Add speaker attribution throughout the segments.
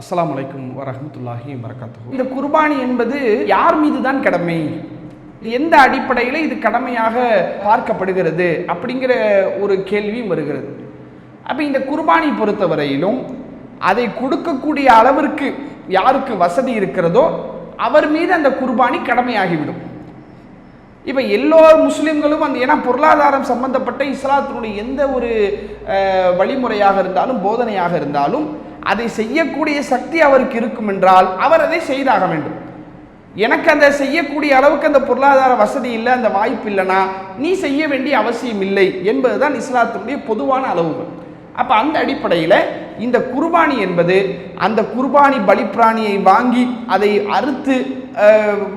Speaker 1: அஸ்ஸலாமு அலைக்கும் வரஹ்மத்துல்லாஹி வபரகாத்துஹு. இந்த குர்பானி என்பது யார் மீது தான் கடமை, எந்த அடிப்படையில் இது கடமையாக பார்க்கப்படுகிறது அப்படிங்கிற ஒரு கேள்வியும் வருகிறது. அப்போ இந்த குர்பானி பொறுத்தவரையிலும் அதை கொடுக்கக்கூடிய அளவிற்கு யாருக்கு வசதி இருக்கிறதோ அவர் மீது அந்த குர்பானி கடமையாகிவிடும். இப்போ எல்லோ முஸ்லீம்களும் அந்த ஏன்னா பொருளாதாரம் சம்பந்தப்பட்ட இஸ்லாத்தினுடைய எந்த ஒரு வழிமுறையாக இருந்தாலும் போதனையாக இருந்தாலும் அதை செய்யக்கூடிய சக்தி அவருக்கு இருக்கும் என்றால் அவர் அதை செய்தாக வேண்டும். எனக்கு அந்த செய்யக்கூடிய அளவுக்கு அந்த பொருளாதார வசதி இல்லை, அந்த வாய்ப்பு இல்லைனா நீ செய்ய வேண்டிய அவசியம் இல்லை என்பதுதான் இஸ்லாத்தினுடைய பொதுவான அளவுகள். அப்போ அந்த அடிப்படையில் இந்த குர்பானி என்பது அந்த குர்பானி பலிப்பிராணியை வாங்கி அதை அறுத்து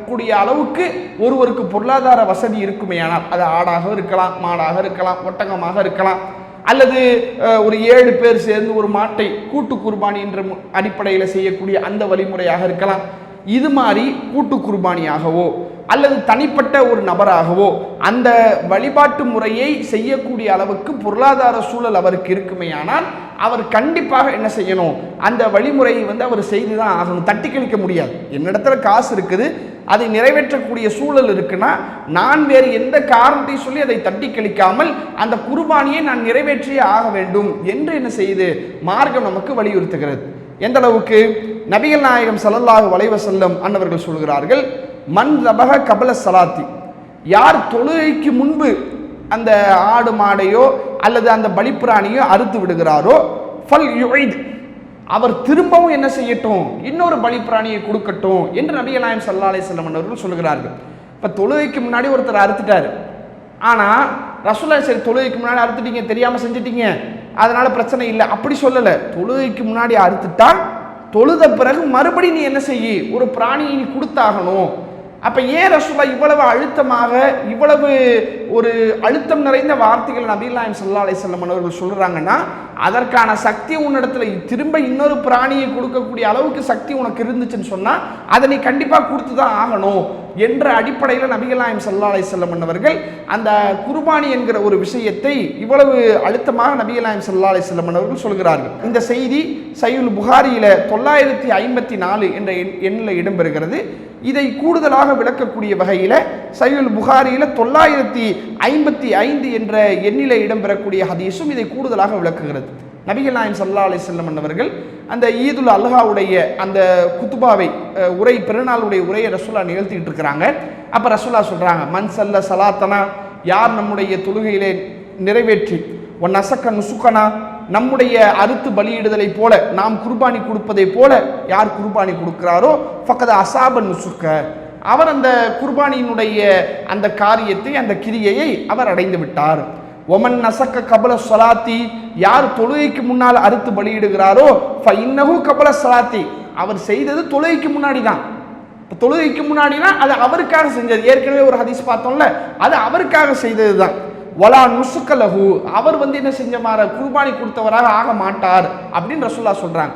Speaker 1: கூடிய அளவுக்கு ஒருவருக்கு பொருளாதார வசதி இருக்குமேயானால், அது ஆடாக இருக்கலாம், மாடாக இருக்கலாம், ஒட்டகமாக இருக்கலாம், அல்லது ஒரு 7 பேர் சேர்ந்து ஒரு மாட்டை கூட்டு குர்பானி என்ற அடிப்படையில் செய்யக்கூடிய அந்த வழிமுறையாக இருக்கலாம். இது மாதிரி கூட்டு குர்பானியாகவோ அல்லது தனிப்பட்ட ஒரு நபராகவோ அந்த வழிபாட்டு முறையை செய்யக்கூடிய அளவுக்கு பொருளாதார சூழல் அவருக்கு இருக்குமேயானால் அவர் கண்டிப்பாக என்ன செய்யணும், அந்த வழிமுறையை அவர் செய்து தான் ஆகணும். தட்டி கழிக்க முடியாது. என்னிடத்துல காசு இருக்குது, அதை நிறைவேற்றக்கூடிய சூழல் இருக்குன்னா நான் வேறு எந்த காரணத்தை சொல்லி அதை தட்டி கழிக்காமல் அந்த குர்பானியை நான் நிறைவேற்றியே ஆக வேண்டும் என்று என்ன செய்து மார்க்கம் நமக்கு வலியுறுத்துகிறது. எந்த அளவுக்கு நபிகள் நாயகம் ஸல்லல்லாஹு அலைஹி வஸல்லம் அன்னவர்கள் சொல்கிறார்கள், மன் ரபஹ கபல சலாத்தி, யார் தொழுகைக்கு முன்பு அந்த ஆடு மாடையோ அல்லது அந்த பலிப்பிராணியோ அறுத்து விடுகிறாரோ ஃபல் யுஇத், அவர் திரும்பவும் என்ன செய்யட்டும், இன்னொரு பலிப்பிராணியை கொடுக்கட்டும் என்று நபிகள் நாயகம் ஸல்லல்லாஹு அலைஹி வஸல்லம் அன்னவர்கள் சொல்கிறார்கள். இப்போ தொழுகைக்கு முன்னாடி ஒருத்தர் அறுத்துட்டார், ஆனால் ரசூலுல்லாஹ் சரி தொழுகைக்கு முன்னாடி அறுத்துட்டீங்க, தெரியாமல் செஞ்சிட்டீங்க, அதனால பிரச்சனை இல்லை அப்படி சொல்லலை. தொழுகைக்கு முன்னாடி அறுத்துட்டால் தொழுத பிறகு மறுபடி நீ என்ன செய்ய, ஒரு பிராணியை நீ கொடுத்தாகணும். அப்போ ஏன் ரசூலுல்லாஹ் இவ்வளவு அழுத்தமாக இவ்வளவு ஒரு அழுத்தம் நிறைந்த வார்த்தைகள் நபிகள் நாயகம் ஸல்லல்லாஹு அலைஹி வஸல்லம் அவர்கள் சொல்கிறாங்கன்னா, அதற்கான சக்தி உன்னிடத்துல திரும்ப இன்னொரு பிராணியை கொடுக்கக்கூடிய அளவுக்கு சக்தி உனக்கு இருந்துச்சுன்னு சொன்னால் அதை நீ கண்டிப்பாக கொடுத்து தான் ஆகணும் என்ற அடிப்படையில் நபிகள் நாயகம் ஸல்லல்லாஹு அலைஹி வஸல்லம் அவர்கள் அந்த குர்பானி என்கிற ஒரு விஷயத்தை இவ்வளவு அழுத்தமாக நபிகள் நாயகம் ஸல்லல்லாஹு அலைஹி வஸல்லம் அவர்கள் சொல்கிறார்கள். இந்த செய்தி சஹீஹுல் புகாரியில் 954 என்ற எண்ணில் இடம்பெறுகிறது. இதை கூடுதலாக விளக்கக்கூடிய வகையில் சஹீஹுல் புகாரியில் 955 என்ற எண்ணில் இடம்பெறக்கூடிய ஹதீஸும் இதை கூடுதலாக விளக்குகிறது. நபிகள் நாயகம் ஸல்லல்லாஹு அலைஹி வஸல்லம் அவர்கள் அந்த ஈதுல் அல்ஹாவுடைய அந்த குத்துபாவை உரை பெருநாளுடைய உரையை ரசூலுல்லாஹ் நிகழ்த்திட்டு இருக்கிறாங்க. அப்போ ரசூலுல்லாஹ் சொல்கிறாங்க, மன் சல்ல சலாத்தனா, யார் நம்முடைய தொழுகையிலே நிறைவேற்றி, ஒன் நசக்க நுசுக்கனா, நம்முடைய அறுத்து பலியிடுதலை போல நாம் குர்பானி கொடுப்பதை போல யார் குர்பானி கொடுக்கிறாரோ ஃபக்கத அசாபன் நுசுக்க, அவர் அந்த குர்பானியினுடைய அந்த காரியத்தை அந்த கிரியையை அவர் அடைந்து விட்டார். ஒமன் நசக்க கபல சலாத்தி, யார் தொழுகைக்கு முன்னால் அறுத்து பலியிடுகிறாரோ ஃபஇன்னஹு கபல சலாத்தி, அவர் செய்தது தொழுகைக்கு முன்னாடி தான். தொழுகைக்கு முன்னாடினா அது அவருக்காக செஞ்சது. ஏற்கனவே ஒரு ஹதீஸ் பார்த்தோம்ல, அது அவருக்காக செய்தது தான். வலா நுசுக்கலஹு, அவர் என்ன செஞ்ச மாதிரி குர்பானி கொடுத்தவராக ஆக மாட்டார் அப்படின்னு ரசூலுல்லாஹ் சொல்றாங்க.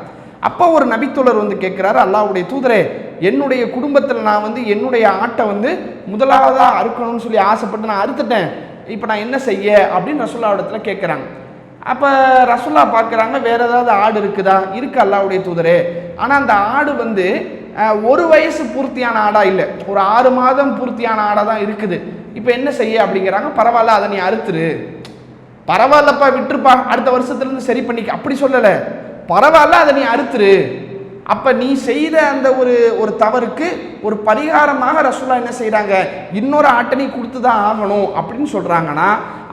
Speaker 1: அப்போ ஒரு நபித்தோழர் கேட்கிறாரு, அல்லாஹ்வுடைய தூதரே, என்னுடைய குடும்பத்தில் நான் என்னுடைய ஆட்டை முதலாவதாக அறுக்கணும்னு சொல்லி ஆசைப்பட்டு நான் அறுத்துட்டேன், இப்போ நான் என்ன செய்ய அப்படின்னு ரசூலுல்லாஹ் இடத்துல கேட்குறாங்க. அப்போ ரசூலுல்லாஹ் பார்க்குறாங்க, வேற ஏதாவது ஆடு இருக்குதா? இருக்கு அல்லாஹ்வுடைய தூதரே, ஆனால் அந்த ஆடு ஒரு வயசு பூர்த்தியான ஆடா இல்லை, ஒரு 6 மாதம் பூர்த்தியான ஆடா தான் இருக்குது. இப்போ என்ன செய்ய அப்படிங்கிறாங்க. பரவாயில்ல, அதை நீ அறுத்துரு. பரவாயில்லப்பா, விட்டுருப்பா, அடுத்த வருஷத்துலேருந்து சரி பண்ணிக்க அப்படி சொல்லலை. பரவாயில்ல, அதை நீ அறுத்துரு. அப்போ நீ செய்த அந்த ஒரு தவறுக்கு ஒரு பரிகாரமாக ரசூலுல்லாஹ் என்ன செய்கிறாங்க, இன்னொரு ஆட்டை நீ கொடுத்து தான் ஆகணும் அப்படின்னு சொல்கிறாங்கன்னா,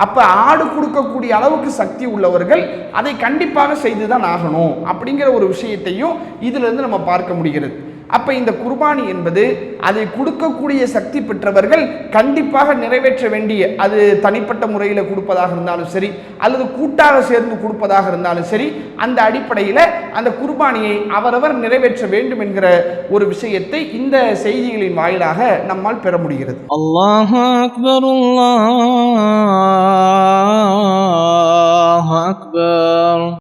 Speaker 1: அப்போ ஆடு கொடுக்கக்கூடிய அளவுக்கு சக்தி உள்ளவர்கள் அதை கண்டிப்பாக செய்து தான் ஆகணும் அப்படிங்கிற ஒரு விஷயத்தையும் இதிலிருந்து நம்ம பார்க்க முடிகிறது. அப்போ இந்த குர்பானி என்பது அதை கொடுக்கக்கூடிய சக்தி பெற்றவர்கள் கண்டிப்பாக நிறைவேற்ற வேண்டிய, அது தனிப்பட்ட முறையில் கொடுப்பதாக இருந்தாலும் சரி அல்லது கூட்டாக சேர்ந்து கொடுப்பதாக இருந்தாலும் சரி, அந்த அடிப்படையில் அந்த குர்பானியை அவரவர் நிறைவேற்ற வேண்டும் என்கிற ஒரு விஷயத்தை இந்த செய்திகளின் வாயிலாக நம்மால் பெற முடிகிறது.
Speaker 2: அல்லாஹு அக்பர், அல்லாஹு அக்பர்.